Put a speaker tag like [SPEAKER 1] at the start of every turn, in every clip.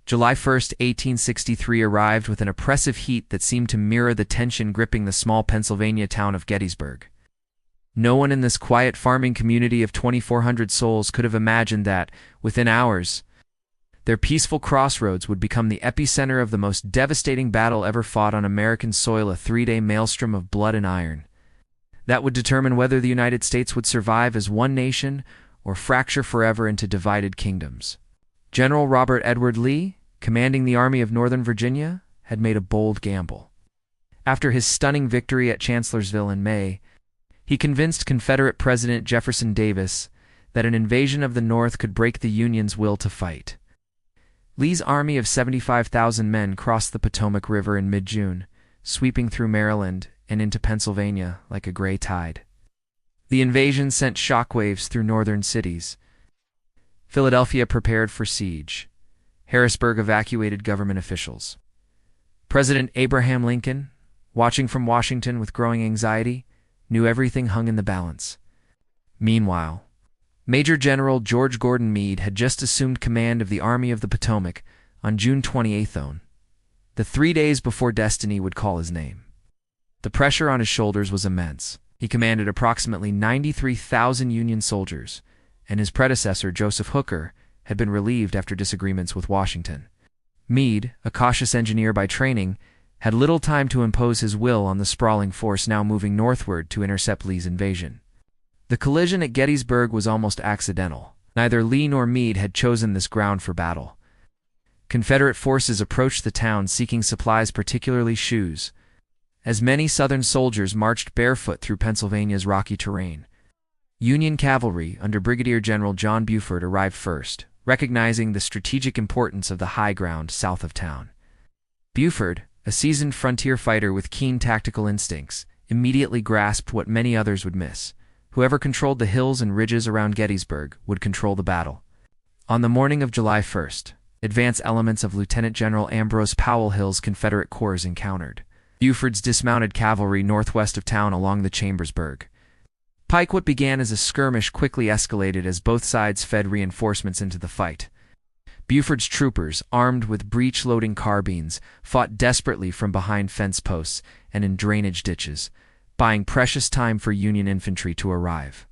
[SPEAKER 1] July 1, 1863 arrived with an oppressive heat that seemed to mirror the tension gripping the small Pennsylvania town of Gettysburg. No one in this quiet farming community of 2,400 souls could have imagined that, within hours, their peaceful crossroads would become the epicenter of the most devastating battle ever fought on American soil, a three-day maelstrom of blood and iron that would determine whether the United States would survive as one nation or fracture forever into divided kingdoms. General Robert Edward Lee, commanding the Army of Northern Virginia, had made a bold gamble. After his stunning victory at Chancellorsville in May, he convinced Confederate President Jefferson Davis that an invasion of the North could break the Union's will to fight. Lee's army of 75,000 men crossed the Potomac River in mid-June, sweeping through Maryland and into Pennsylvania like a gray tide. The invasion sent shockwaves through northern cities. Philadelphia prepared for siege. Harrisburg evacuated government officials. President Abraham Lincoln, watching from Washington with growing anxiety, knew everything hung in the balance. Meanwhile, Major General George Gordon Meade had just assumed command of the Army of the Potomac on June 28th, the 3 days before destiny would call his name. The pressure on his shoulders was immense. He commanded approximately 93,000 Union soldiers, and his predecessor, Joseph Hooker, had been relieved after disagreements with Washington. Meade, a cautious engineer by training, had little time to impose his will on the sprawling force now moving northward to intercept Lee's invasion. The collision at Gettysburg was almost accidental. Neither Lee nor Meade had chosen this ground for battle. Confederate forces approached the town seeking supplies, particularly shoes, as many Southern soldiers marched barefoot through Pennsylvania's rocky terrain. Union cavalry under Brigadier General John Buford arrived first, recognizing the strategic importance of the high ground south of town. Buford, a seasoned frontier fighter with keen tactical instincts, immediately grasped what many others would miss. Whoever controlled the hills and ridges around Gettysburg would control the battle. On the morning of July 1st, advance elements of Lieutenant General Ambrose Powell Hill's Confederate corps encountered Buford's dismounted cavalry northwest of town along the Chambersburg Pike. What began as a skirmish quickly escalated as both sides fed reinforcements into the fight. Buford's troopers, armed with breech-loading carbines, fought desperately from behind fence posts and in drainage ditches, buying precious time for Union infantry to arrive.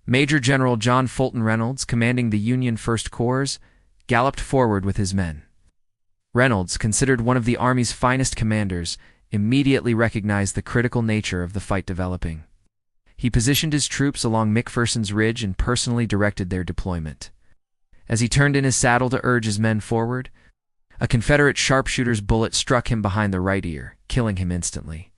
[SPEAKER 1] Major General John Fulton Reynolds, commanding the Union First Corps, galloped forward with his men. Reynolds, considered one of the Army's finest commanders, immediately recognized the critical nature of the fight developing. He positioned his troops along McPherson's Ridge and personally directed their deployment. As he turned in his saddle to urge his men forward, a Confederate sharpshooter's bullet struck him behind the right ear, killing him instantly.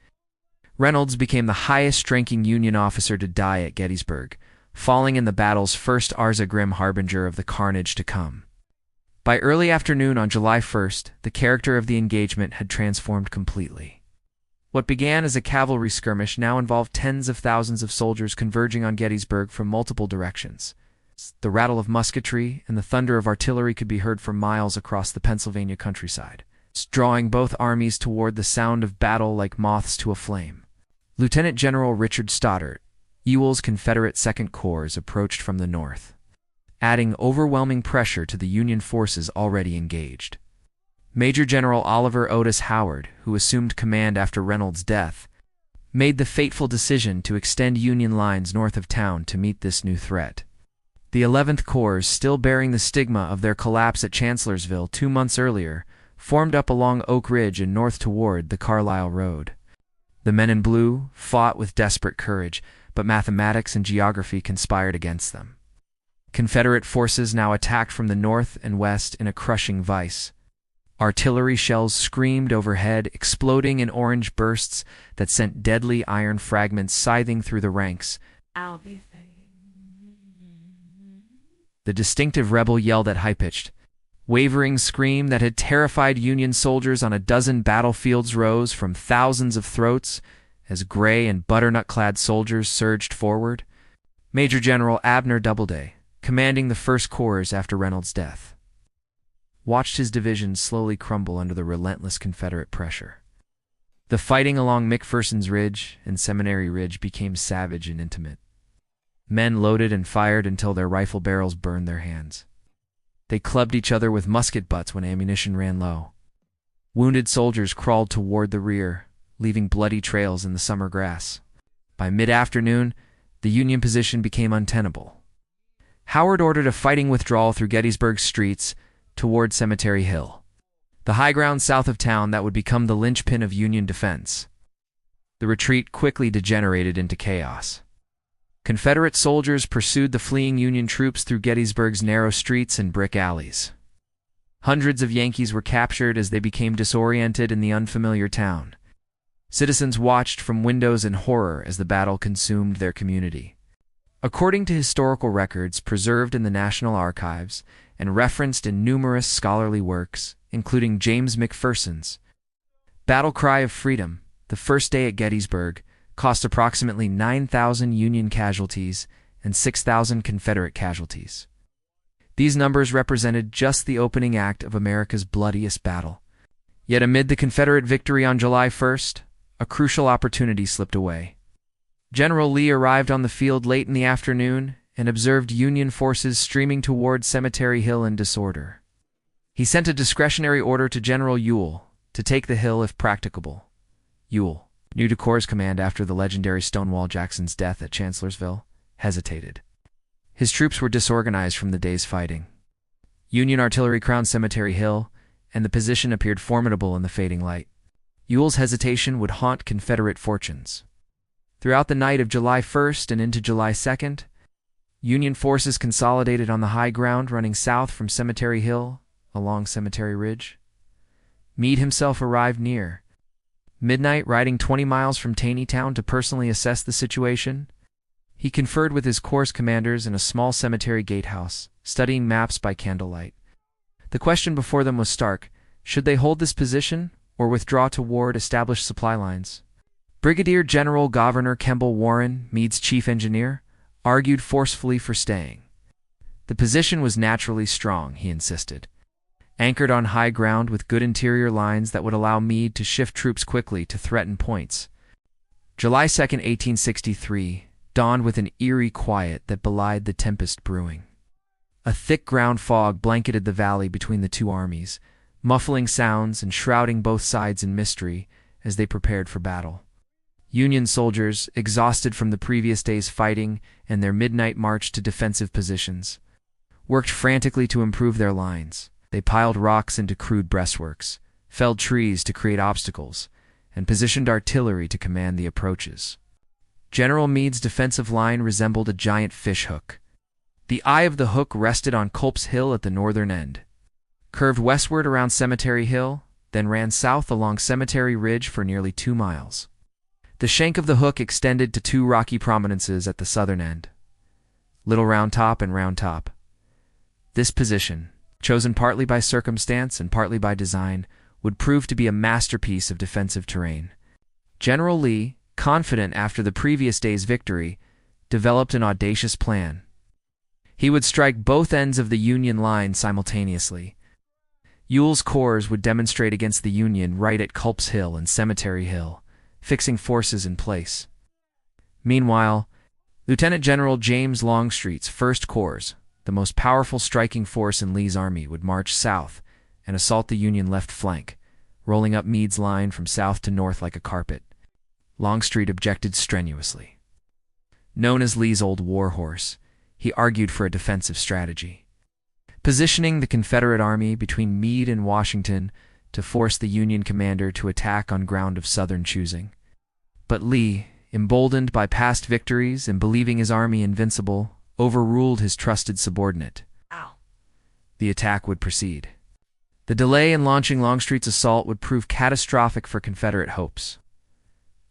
[SPEAKER 1] Reynolds became the highest-ranking Union officer to die at Gettysburg, falling in the battle's first hours, a grim harbinger of the carnage to come. By early afternoon on July 1st, the character of the engagement had transformed completely. What began as a cavalry skirmish now involved tens of thousands of soldiers converging on Gettysburg from multiple directions. The rattle of musketry and the thunder of artillery could be heard for miles across the Pennsylvania countryside, drawing both armies toward the sound of battle like moths to a flame. Lieutenant General Richard Stoddard, Ewell's Confederate Second Corps, approached from the north, adding overwhelming pressure to the Union forces already engaged. Major General Oliver Otis Howard, who assumed command after Reynolds' death, made the fateful decision to extend Union lines north of town to meet this new threat. The 11th Corps, still bearing the stigma of their collapse at Chancellorsville 2 months earlier, formed up along Oak Ridge and north toward the Carlisle Road. The men in blue fought with desperate courage, but mathematics and geography conspired against them. Confederate forces now attacked from the north and west in a crushing vice. Artillery shells screamed overhead, exploding in orange bursts that sent deadly iron fragments scything through the ranks. The distinctive rebel yelled at high-pitched, wavering scream that had terrified Union soldiers on a dozen battlefields rose from thousands of throats as gray and butternut-clad soldiers surged forward. Major General Abner Doubleday, commanding the First Corps after Reynolds' death, watched his division slowly crumble under the relentless Confederate pressure. The fighting along McPherson's Ridge and Seminary Ridge became savage and intimate. Men loaded and fired until their rifle barrels burned their hands. They clubbed each other with musket butts when ammunition ran low. Wounded soldiers crawled toward the rear, leaving bloody trails in the summer grass. By mid-afternoon, the Union position became untenable. Howard ordered a fighting withdrawal through Gettysburg's streets toward Cemetery Hill, the high ground south of town that would become the linchpin of Union defense. The retreat quickly degenerated into chaos. Confederate soldiers pursued the fleeing Union troops through Gettysburg's narrow streets and brick alleys. Hundreds of Yankees were captured as they became disoriented in the unfamiliar town. Citizens watched from windows in horror as the battle consumed their community. According to historical records preserved in the National Archives and referenced in numerous scholarly works, including James McPherson's Battle Cry of Freedom, the first day at Gettysburg cost approximately 9,000 Union casualties and 6,000 Confederate casualties. These numbers represented just the opening act of America's bloodiest battle. Yet amid the Confederate victory on July 1st, a crucial opportunity slipped away. General Lee arrived on the field late in the afternoon and observed Union forces streaming toward Cemetery Hill in disorder. He sent a discretionary order to General Ewell to take the hill if practicable. Ewell, new to Corps' command after the legendary Stonewall Jackson's death at Chancellorsville, hesitated. His troops were disorganized from the day's fighting. Union artillery crowned Cemetery Hill, and the position appeared formidable in the fading light. Ewell's hesitation would haunt Confederate fortunes. Throughout the night of July 1st and into July 2nd, Union forces consolidated on the high ground running south from Cemetery Hill along Cemetery Ridge. Meade himself arrived near midnight, riding 20 miles from Taneytown to personally assess the situation. He conferred with his corps commanders in a small cemetery gatehouse, studying maps by candlelight. The question before them was stark: should they hold this position or withdraw toward established supply lines? Brigadier General Governor Kemble Warren, Meade's chief engineer, argued forcefully for staying. The position was naturally strong, he insisted, anchored on high ground with good interior lines that would allow Meade to shift troops quickly to threaten points. July 2, 1863, dawned with an eerie quiet that belied the tempest brewing. A thick ground fog blanketed the valley between the two armies, muffling sounds and shrouding both sides in mystery as they prepared for battle. Union soldiers, exhausted from the previous day's fighting and their midnight march to defensive positions, worked frantically to improve their lines. They piled rocks into crude breastworks, felled trees to create obstacles, and positioned artillery to command the approaches. General Meade's defensive line resembled a giant fishhook. The eye of the hook rested on Culp's Hill at the northern end, curved westward around Cemetery Hill, then ran south along Cemetery Ridge for nearly 2 miles. The shank of the hook extended to 2 rocky prominences at the southern end, Little Round Top and Round Top. This position, chosen partly by circumstance and partly by design, would prove to be a masterpiece of defensive terrain. General Lee, confident after the previous day's victory, developed an audacious plan. He would strike both ends of the Union line simultaneously. Ewell's corps would demonstrate against the Union right at Culp's Hill and Cemetery Hill, fixing forces in place. Meanwhile, Lieutenant General James Longstreet's 1st Corps, the most powerful striking force in Lee's army, would march south and assault the Union left flank, rolling up Meade's line from south to north like a carpet. Longstreet objected strenuously. Known as Lee's old war horse, he argued for a defensive strategy, positioning the Confederate Army between Meade and Washington to force the Union commander to attack on ground of Southern choosing. But Lee, emboldened by past victories and believing his army invincible, overruled his trusted subordinate. The attack would proceed. The delay in launching Longstreet's assault would prove catastrophic for Confederate hopes.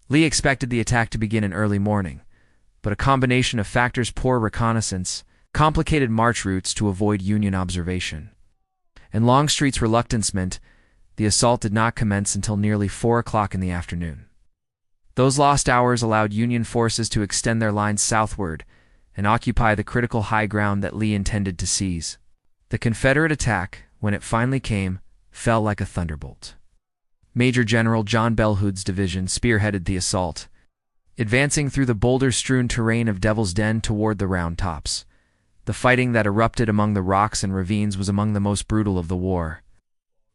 [SPEAKER 1] Lee expected the attack to begin in early morning, but a combination of factors: poor reconnaissance, complicated march routes to avoid Union observation, and Longstreet's reluctance meant the assault did not commence until nearly 4 o'clock in the afternoon. Those lost hours allowed Union forces to extend their lines southward and occupy the critical high ground that Lee intended to seize. The Confederate attack, when it finally came, fell like a thunderbolt. Major General John Bell Hood's division spearheaded the assault, advancing through the boulder-strewn terrain of Devil's Den toward the Round Tops, The fighting that erupted among the rocks and ravines was among the most brutal of the war.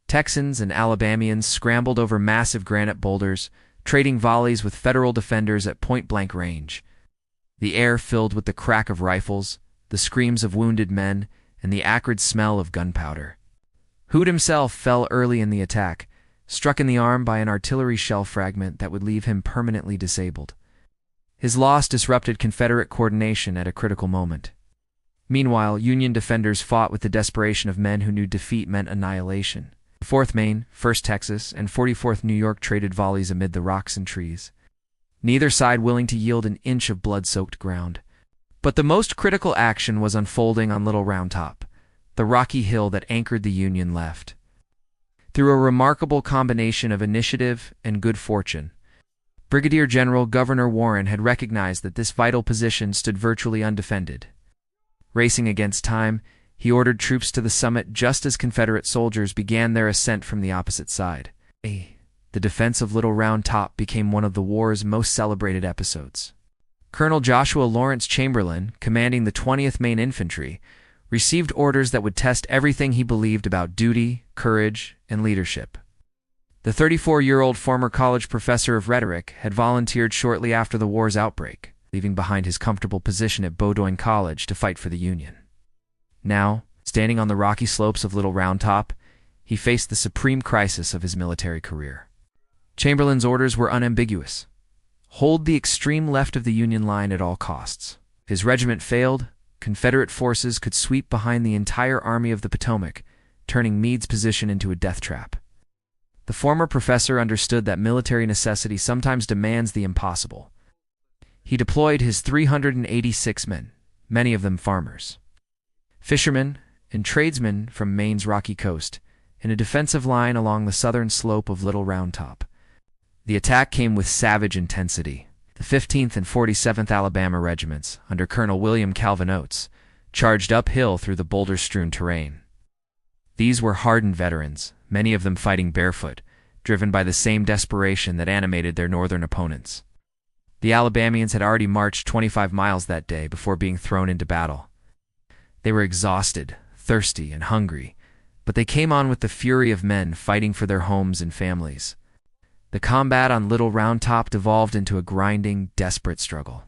[SPEAKER 1] Texans and Alabamians scrambled over massive granite boulders, trading volleys with Federal defenders at point-blank range. The air filled with the crack of rifles, the screams of wounded men, and the acrid smell of gunpowder. Hood himself fell early in the attack, struck in the arm by an artillery shell fragment that would leave him permanently disabled. His loss disrupted Confederate coordination at a critical moment. Meanwhile, Union defenders fought with the desperation of men who knew defeat meant annihilation. 4th Maine, 1st Texas, and 44th New York traded volleys amid the rocks and trees, neither side willing to yield an inch of blood-soaked ground. But the most critical action was unfolding on Little Round Top, the rocky hill that anchored the Union left. Through a remarkable combination of initiative and good fortune, Brigadier General Governor Warren had recognized that this vital position stood virtually undefended. Racing against time, he ordered troops to the summit just as Confederate soldiers began their ascent from the opposite side. The defense of Little Round Top became one of the war's most celebrated episodes. Colonel Joshua Lawrence Chamberlain, commanding the 20th Maine Infantry, received orders that would test everything he believed about duty, courage, and leadership. The 34-year-old former college professor of rhetoric had volunteered shortly after the war's outbreak, leaving behind his comfortable position at Bowdoin College to fight for the Union. Now, standing on the rocky slopes of Little Round Top, he faced the supreme crisis of his military career. Chamberlain's orders were unambiguous. Hold the extreme left of the Union line at all costs. If his regiment failed, Confederate forces could sweep behind the entire Army of the Potomac, turning Meade's position into a death trap. The former professor understood that military necessity sometimes demands the impossible. He deployed his 386 men, many of them farmers, fishermen, and tradesmen from Maine's rocky coast, in a defensive line along the southern slope of Little Round Top. The attack came with savage intensity. The 15th and 47th Alabama regiments, under Colonel William Calvin Oates, charged uphill through the boulder-strewn terrain. These were hardened veterans, many of them fighting barefoot, driven by the same desperation that animated their northern opponents. The Alabamians had already marched 25 miles that day before being thrown into battle. They were exhausted, thirsty, and hungry, but they came on with the fury of men fighting for their homes and families. The combat on Little Round Top devolved into a grinding, desperate struggle.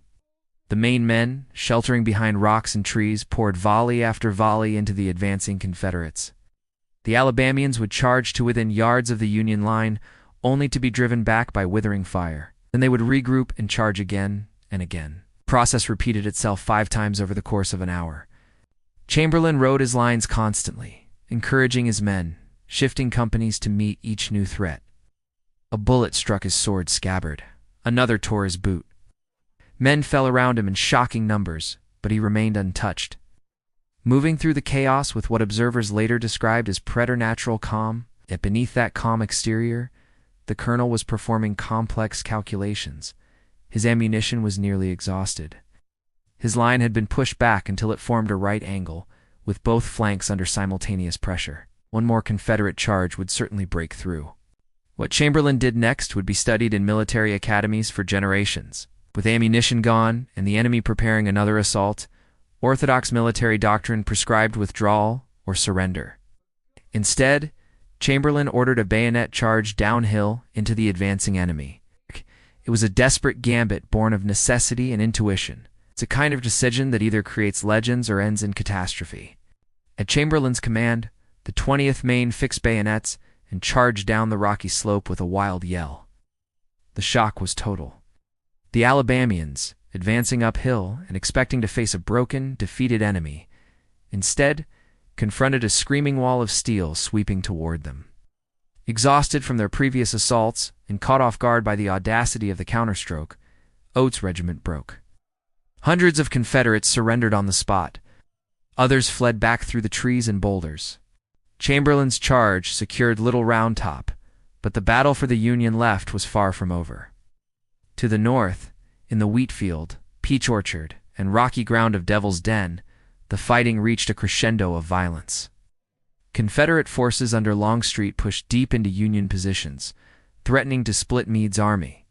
[SPEAKER 1] The Maine men, sheltering behind rocks and trees, poured volley after volley into the advancing Confederates. The Alabamians would charge to within yards of the Union line, only to be driven back by withering fire. Then they would regroup and charge again and again. The process repeated itself 5 times over the course of an hour. Chamberlain rode his lines constantly, encouraging his men, shifting companies to meet each new threat. A bullet struck his sword scabbard. Another tore his boot. Men fell around him in shocking numbers, but he remained untouched. Moving through the chaos with what observers later described as preternatural calm, yet beneath that calm exterior, the colonel was performing complex calculations. His ammunition was nearly exhausted. His line had been pushed back until it formed a right angle, with both flanks under simultaneous pressure. One more Confederate charge would certainly break through. What Chamberlain did next would be studied in military academies for generations. With ammunition gone and the enemy preparing another assault, orthodox military doctrine prescribed withdrawal or surrender. Instead, Chamberlain ordered a bayonet charge downhill into the advancing enemy. It was a desperate gambit born of necessity and intuition. It's a kind of decision that either creates legends or ends in catastrophe. At Chamberlain's command, the 20th Maine fixed bayonets and charged down the rocky slope with a wild yell. The shock was total. The Alabamians, advancing uphill and expecting to face a broken, defeated enemy, instead confronted a screaming wall of steel sweeping toward them. Exhausted from their previous assaults and caught off guard by the audacity of the counterstroke, Oates' regiment broke. Hundreds of Confederates surrendered on the spot. Others fled back through the trees and boulders. Chamberlain's charge secured Little Round Top, but the battle for the Union left was far from over. To the north, in the wheat field, peach orchard, and rocky ground of Devil's Den, the fighting reached a crescendo of violence. Confederate forces under Longstreet pushed deep into Union positions, threatening to split Meade's army.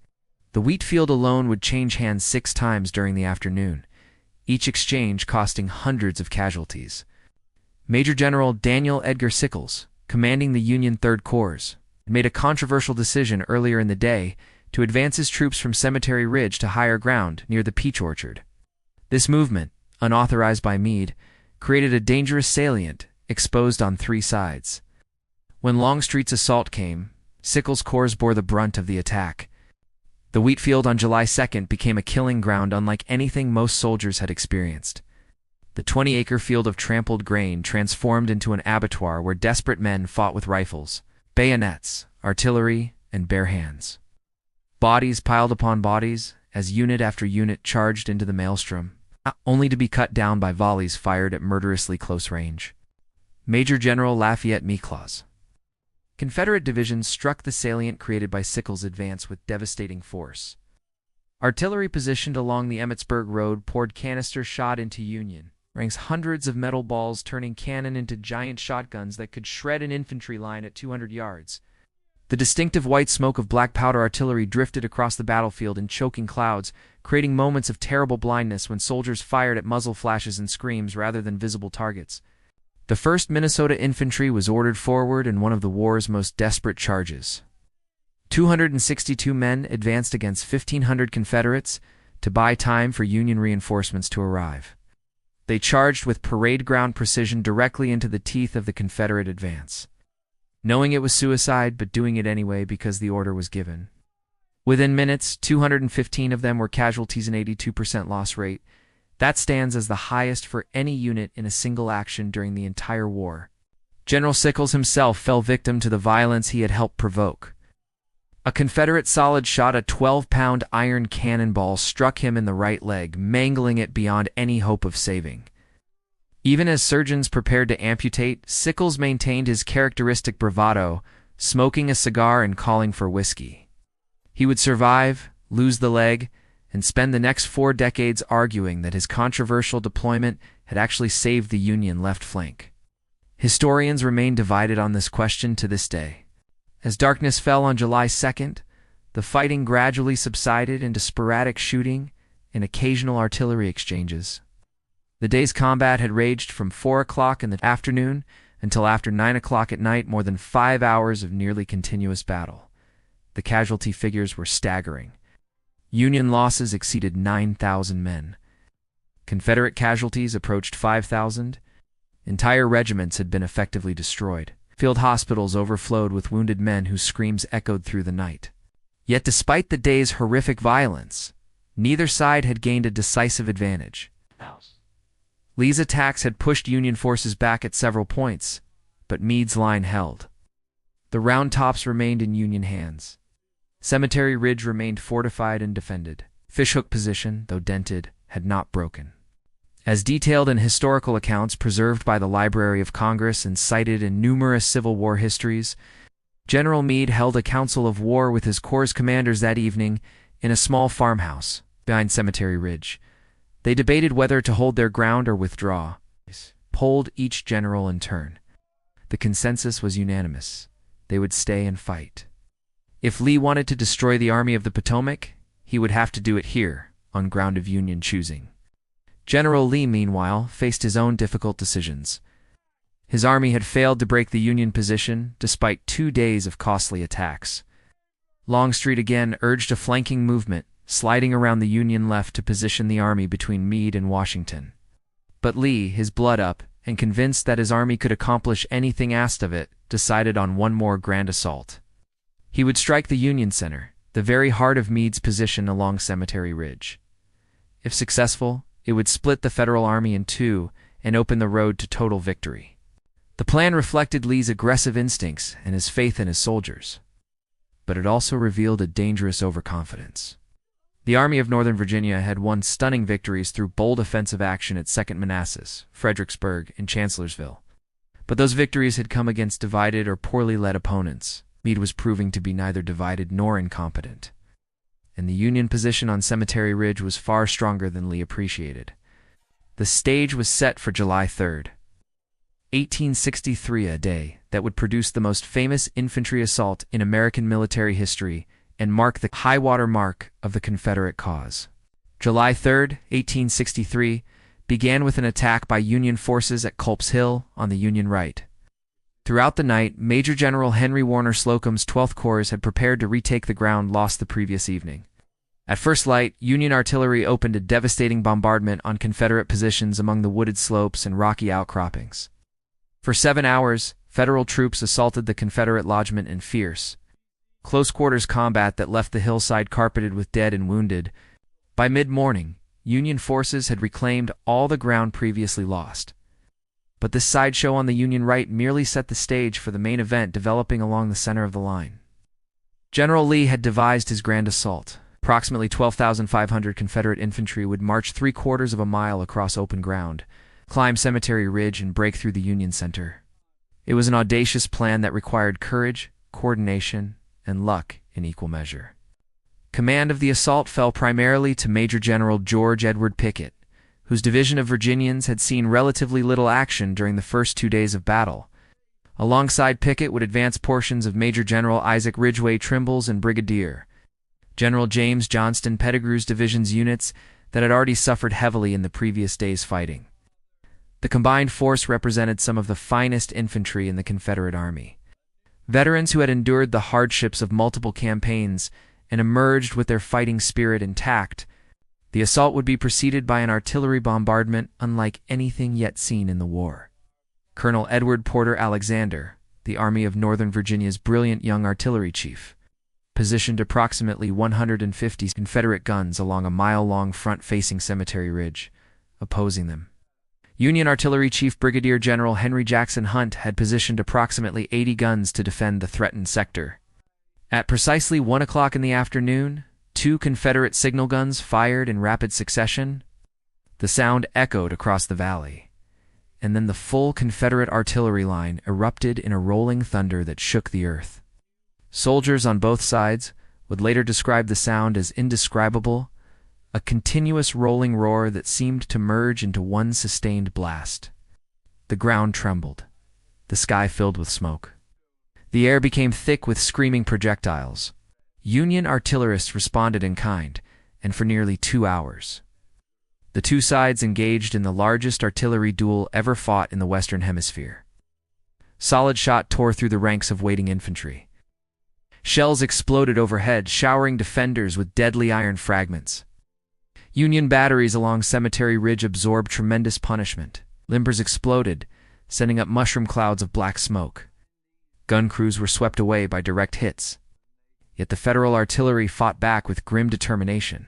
[SPEAKER 1] The wheat field alone would change hands 6 times during the afternoon, each exchange costing hundreds of casualties. Major General Daniel Edgar Sickles, commanding the Union Third Corps, made a controversial decision earlier in the day to advance his troops from Cemetery Ridge to higher ground near the Peach Orchard. This movement, unauthorized by Meade, created a dangerous salient exposed on three sides. When Longstreet's assault came, Sickles' corps bore the brunt of the attack. The wheat field on July 2nd became a killing ground unlike anything most soldiers had experienced. The 20-acre field of trampled grain transformed into an abattoir where desperate men fought with rifles, bayonets, artillery, and bare hands. Bodies piled upon bodies as unit after unit charged into the maelstrom, only to be cut down by volleys fired at murderously close range. Major General Lafayette Meclaws. Confederate divisions struck the salient created by Sickles' advance with devastating force. Artillery positioned along the Emmetsburg Road poured canister shot into Union ranks, hundreds of metal balls turning cannon into giant shotguns that could shred an infantry line at 200 yards. The distinctive white smoke of black powder artillery drifted across the battlefield in choking clouds, creating moments of terrible blindness when soldiers fired at muzzle flashes and screams rather than visible targets. The 1st Minnesota Infantry was ordered forward in one of the war's most desperate charges. 262 men advanced against 1,500 Confederates to buy time for Union reinforcements to arrive. They charged with parade ground precision directly into the teeth of the Confederate advance, knowing it was suicide but doing it anyway because the order was given. Within minutes, 215 of them were casualties, an 82% loss rate. That stands as the highest for any unit in a single action during the entire war. General Sickles himself fell victim to the violence he had helped provoke. A Confederate solid shot, a 12-pound iron cannonball, struck him in the right leg, mangling it beyond any hope of saving. Even as surgeons prepared to amputate, Sickles maintained his characteristic bravado, smoking a cigar and calling for whiskey. He would survive, lose the leg, and spend the next 4 decades arguing that his controversial deployment had actually saved the Union left flank. Historians remain divided on this question to this day. As darkness fell on July 2nd, the fighting gradually subsided into sporadic shooting and occasional artillery exchanges. The day's combat had raged from 4 o'clock in the afternoon until after 9 o'clock at night, more than 5 hours of nearly continuous battle. The casualty figures were staggering. Union losses exceeded 9,000 men. Confederate casualties approached 5,000. Entire regiments had been effectively destroyed. Field hospitals overflowed with wounded men whose screams echoed through the night. Yet despite the day's horrific violence, neither side had gained a decisive advantage. Lee's attacks had pushed Union forces back at several points, but Meade's line held. The Round Tops remained in Union hands. Cemetery Ridge remained fortified and defended. Fishhook position, though dented, had not broken. As detailed in historical accounts preserved by the Library of Congress and cited in numerous Civil War histories, General Meade held a council of war with his corps commanders that evening in a small farmhouse behind Cemetery Ridge. They debated whether to hold their ground or withdraw, polled each general in turn. The consensus was unanimous. They would stay and fight. If Lee wanted to destroy the Army of the Potomac, he would have to do it here, on ground of Union choosing. General Lee, meanwhile, faced his own difficult decisions. His army had failed to break the Union position despite 2 days of costly attacks. Longstreet again urged a flanking movement, sliding around the Union left to position the army between Meade and Washington. But Lee, his blood up, and convinced that his army could accomplish anything asked of it, decided on one more grand assault. He would strike the Union Center, the very heart of Meade's position along Cemetery Ridge. If successful, it would split the Federal Army in two and open the road to total victory. The plan reflected Lee's aggressive instincts and his faith in his soldiers. But it also revealed a dangerous overconfidence. The Army of Northern Virginia had won stunning victories through bold offensive action at 2nd Manassas, Fredericksburg, and Chancellorsville. But those victories had come against divided or poorly led opponents. Meade was proving to be neither divided nor incompetent. And the Union position on Cemetery Ridge was far stronger than Lee appreciated. The stage was set for July 3rd, 1863, a day that would produce the most famous infantry assault in American military history and mark the high-water mark of the Confederate cause. July 3rd, 1863, began with an attack by Union forces at Culp's Hill on the Union right. Throughout the night, Major General Henry Warner Slocum's 12th Corps had prepared to retake the ground lost the previous evening. At first light, Union artillery opened a devastating bombardment on Confederate positions among the wooded slopes and rocky outcroppings. For 7 hours, Federal troops assaulted the Confederate lodgment in fierce, close-quarters combat that left the hillside carpeted with dead and wounded. By mid-morning, Union forces had reclaimed all the ground previously lost. But this sideshow on the Union right merely set the stage for the main event developing along the center of the line. General Lee had devised his grand assault. Approximately 12,500 Confederate infantry would march 3/4 of a mile across open ground, climb Cemetery Ridge, and break through the Union center. It was an audacious plan that required courage, coordination, and luck in equal measure. Command of the assault fell primarily to Major General George Edward Pickett, whose division of Virginians had seen relatively little action during the first 2 days of battle. Alongside Pickett would advance portions of Major General Isaac Ridgway Trimble's and Brigadier General James Johnston Pettigrew's division's units that had already suffered heavily in the previous day's fighting. The combined force represented some of the finest infantry in the Confederate Army. Veterans who had endured the hardships of multiple campaigns and emerged with their fighting spirit intact, the assault would be preceded by an artillery bombardment unlike anything yet seen in the war. Colonel Edward Porter Alexander, the Army of Northern Virginia's brilliant young artillery chief, positioned approximately 150 Confederate guns along a mile-long front facing Cemetery Ridge, opposing them. Union Artillery Chief Brigadier General Henry Jackson Hunt had positioned approximately 80 guns to defend the threatened sector. At precisely 1 o'clock in the afternoon, 2 Confederate signal guns fired in rapid succession. The sound echoed across the valley, and then the full Confederate artillery line erupted in a rolling thunder that shook the earth. Soldiers on both sides would later describe the sound as indescribable, a continuous rolling roar that seemed to merge into one sustained blast. The ground trembled, the sky filled with smoke. The air became thick with screaming projectiles. Union artillerists responded in kind, and for nearly 2 hours. The two sides engaged in the largest artillery duel ever fought in the Western Hemisphere. Solid shot tore through the ranks of waiting infantry. Shells exploded overhead, showering defenders with deadly iron fragments. Union batteries along Cemetery Ridge absorbed tremendous punishment. Limbers exploded, sending up mushroom clouds of black smoke. Gun crews were swept away by direct hits. Yet the Federal artillery fought back with grim determination.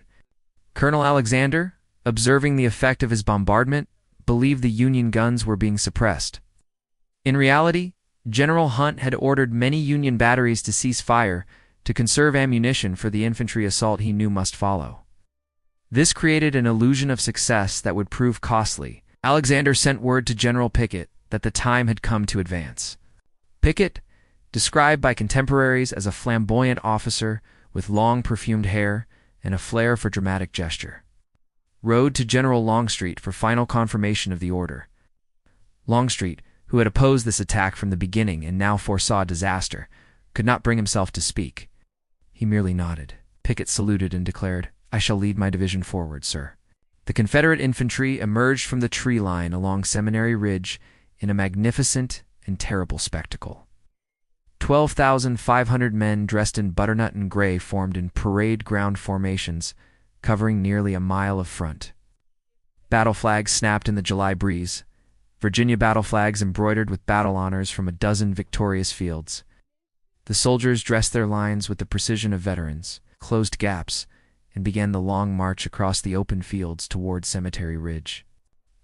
[SPEAKER 1] Colonel Alexander, observing the effect of his bombardment, believed the Union guns were being suppressed. In reality, General Hunt had ordered many Union batteries to cease fire to conserve ammunition for the infantry assault he knew must follow. This created an illusion of success that would prove costly. Alexander sent word to General Pickett that the time had come to advance. Pickett, described by contemporaries as a flamboyant officer with long perfumed hair and a flair for dramatic gesture, rode to General Longstreet for final confirmation of the order. Longstreet, who had opposed this attack from the beginning and now foresaw disaster, could not bring himself to speak. He merely nodded. Pickett saluted and declared, "I shall lead my division forward, sir." The Confederate infantry emerged from the tree line along Seminary Ridge in a magnificent and terrible spectacle. 12,500 men dressed in butternut and gray formed in parade ground formations, covering nearly a mile of front. Battle flags snapped in the July breeze, Virginia battle flags embroidered with battle honors from a dozen victorious fields. The soldiers dressed their lines with the precision of veterans, closed gaps, and began the long march across the open fields toward Cemetery Ridge.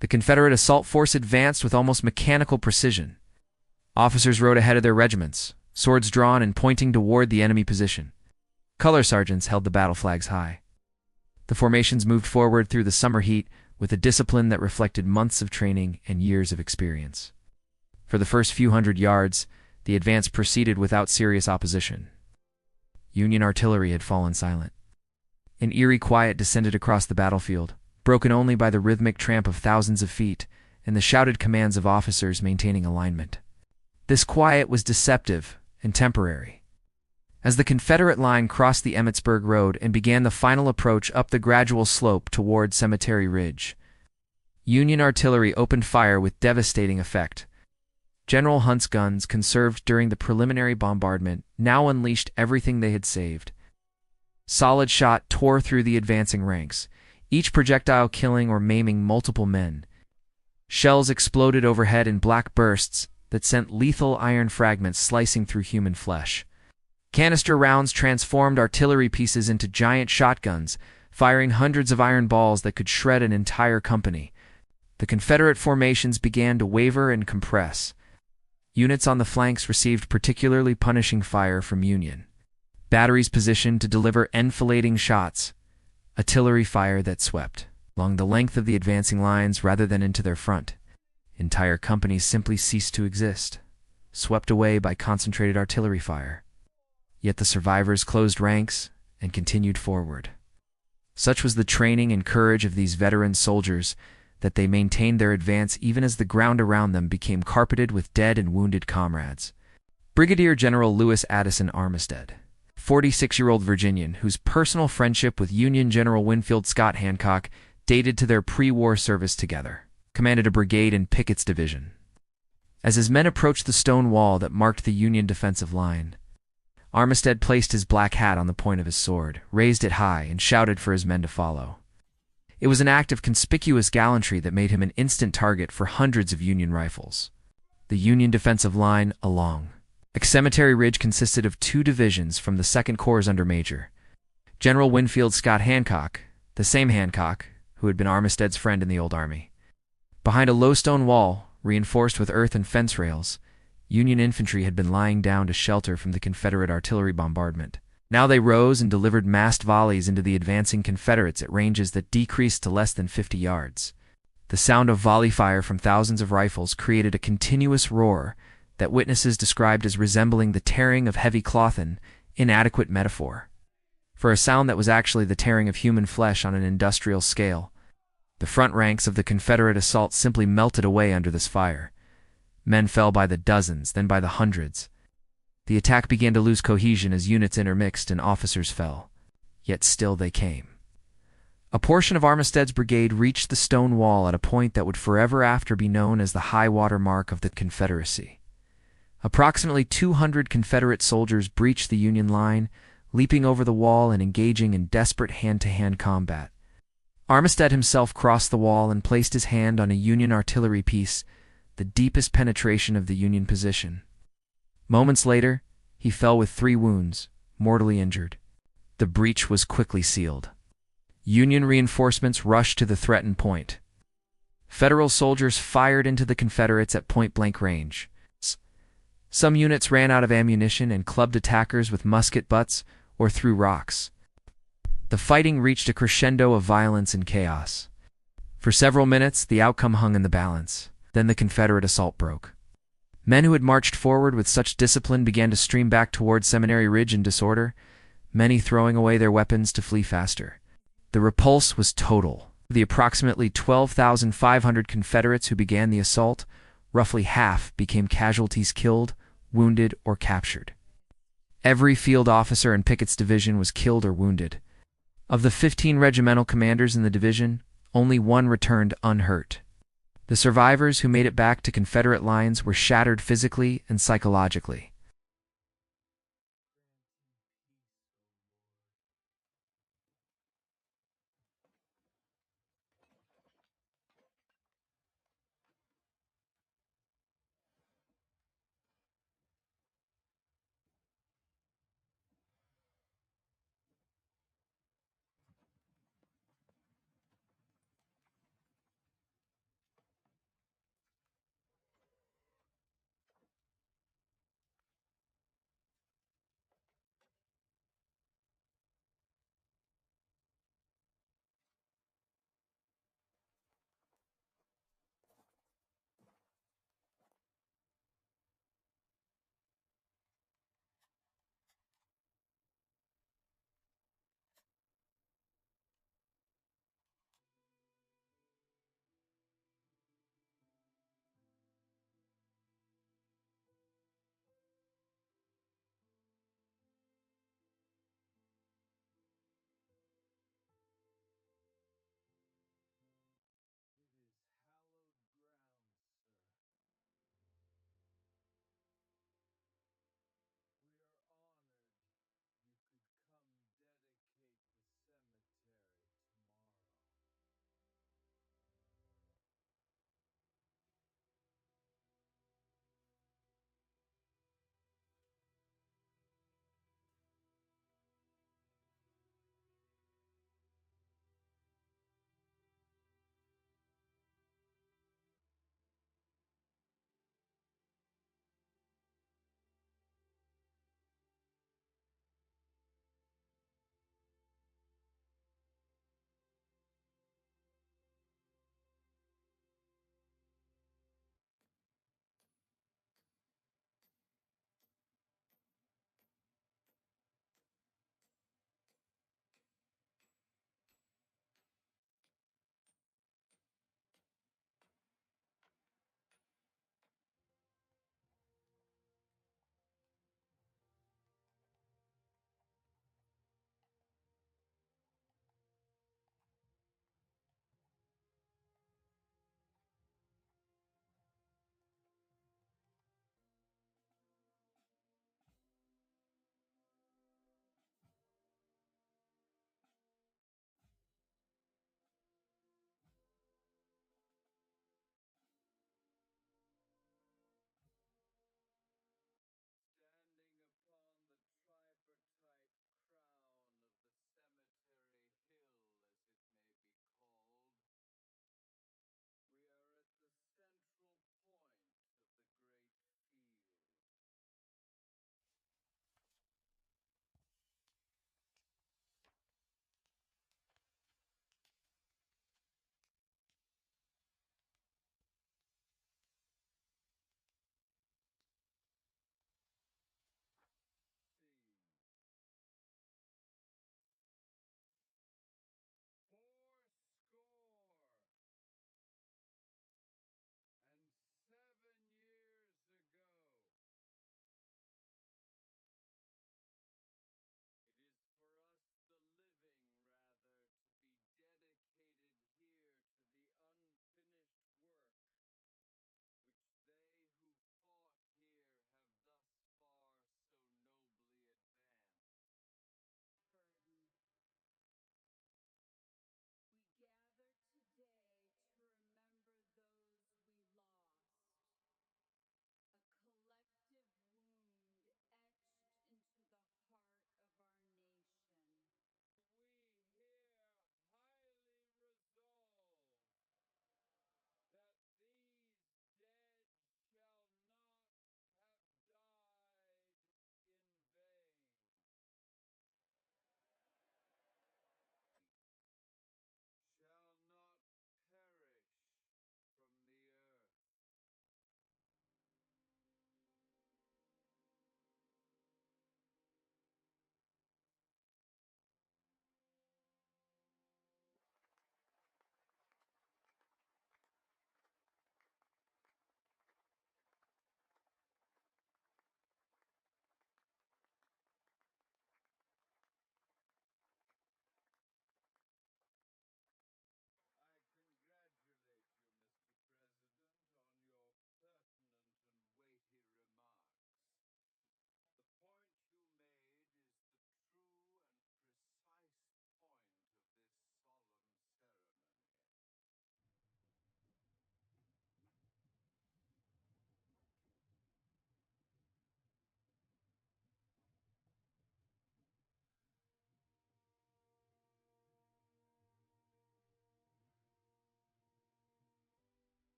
[SPEAKER 1] The Confederate assault force advanced with almost mechanical precision. Officers rode ahead of their regiments, swords drawn and pointing toward the enemy position. Color sergeants held the battle flags high. The formations moved forward through the summer heat with a discipline that reflected months of training and years of experience. For the first few hundred yards, the advance proceeded without serious opposition. Union artillery had fallen silent. An eerie quiet descended across the battlefield, broken only by the rhythmic tramp of thousands of feet and the shouted commands of officers maintaining alignment. This quiet was deceptive and temporary. As the Confederate line crossed the Emmitsburg Road and began the final approach up the gradual slope toward Cemetery Ridge, Union artillery opened fire with devastating effect. General Hunt's guns, conserved during the preliminary bombardment, now unleashed everything they had saved. Solid shot tore through the advancing ranks, each projectile killing or maiming multiple men. Shells exploded overhead in black bursts that sent lethal iron fragments slicing through human flesh. Canister rounds transformed artillery pieces into giant shotguns, firing hundreds of iron balls that could shred an entire company. The Confederate formations began to waver and compress. Units on the flanks received particularly punishing fire from Union batteries positioned to deliver enfilading shots, artillery fire that swept along the length of the advancing lines rather than into their front. Entire companies simply ceased to exist, swept away by concentrated artillery fire. Yet the survivors closed ranks and continued forward. Such was the training and courage of these veteran soldiers that they maintained their advance even as the ground around them became carpeted with dead and wounded comrades. Brigadier General Lewis Addison Armistead, 46-year-old Virginian whose personal friendship with Union General Winfield Scott Hancock dated to their pre-war service together, commanded a brigade in Pickett's division. As his men approached the stone wall that marked the Union defensive line, Armistead placed his black hat on the point of his sword, raised it high, and shouted for his men to follow. It was an act of conspicuous gallantry that made him an instant target for hundreds of Union rifles. The Union defensive line along Cemetery Ridge consisted of 2 divisions from the 2nd Corps under Major General Winfield Scott Hancock, the same Hancock who had been Armistead's friend in the old army. Behind a low stone wall, reinforced with earth and fence rails, Union infantry had been lying down to shelter from the Confederate artillery bombardment. Now they rose and delivered massed volleys into the advancing Confederates at ranges that decreased to less than 50 yards. The sound of volley fire from thousands of rifles created a continuous roar that witnesses described as resembling the tearing of heavy cloth, an inadequate metaphor for a sound that was actually the tearing of human flesh on an industrial scale. The front ranks of the Confederate assault simply melted away under this fire. Men fell by the dozens, then by the hundreds. The attack began to lose cohesion as units intermixed and officers fell. Yet still they came. A portion of Armistead's brigade reached the stone wall at a point that would forever after be known as the high water mark of the Confederacy. Approximately 200 Confederate soldiers breached the Union line, leaping over the wall and engaging in desperate hand-to-hand combat. Armistead himself crossed the wall and placed his hand on a Union artillery piece, the deepest penetration of the Union position. Moments later, he fell with 3 wounds, mortally injured. The breach was quickly sealed. Union reinforcements rushed to the threatened point. Federal soldiers fired into the Confederates at point-blank range. Some units ran out of ammunition and clubbed attackers with musket butts or threw rocks. The fighting reached a crescendo of violence and chaos. For several minutes, the outcome hung in the balance. Then the Confederate assault broke. Men who had marched forward with such discipline began to stream back toward Cemetery Ridge in disorder, many throwing away their weapons to flee faster. The repulse was total. Of the approximately 12,500 Confederates who began the assault, roughly half became casualties killed, wounded, or captured. Every field officer in Pickett's division was killed or wounded. Of the 15 regimental commanders in the division, only 1 returned unhurt. The survivors who made it back to Confederate lines were shattered physically and psychologically.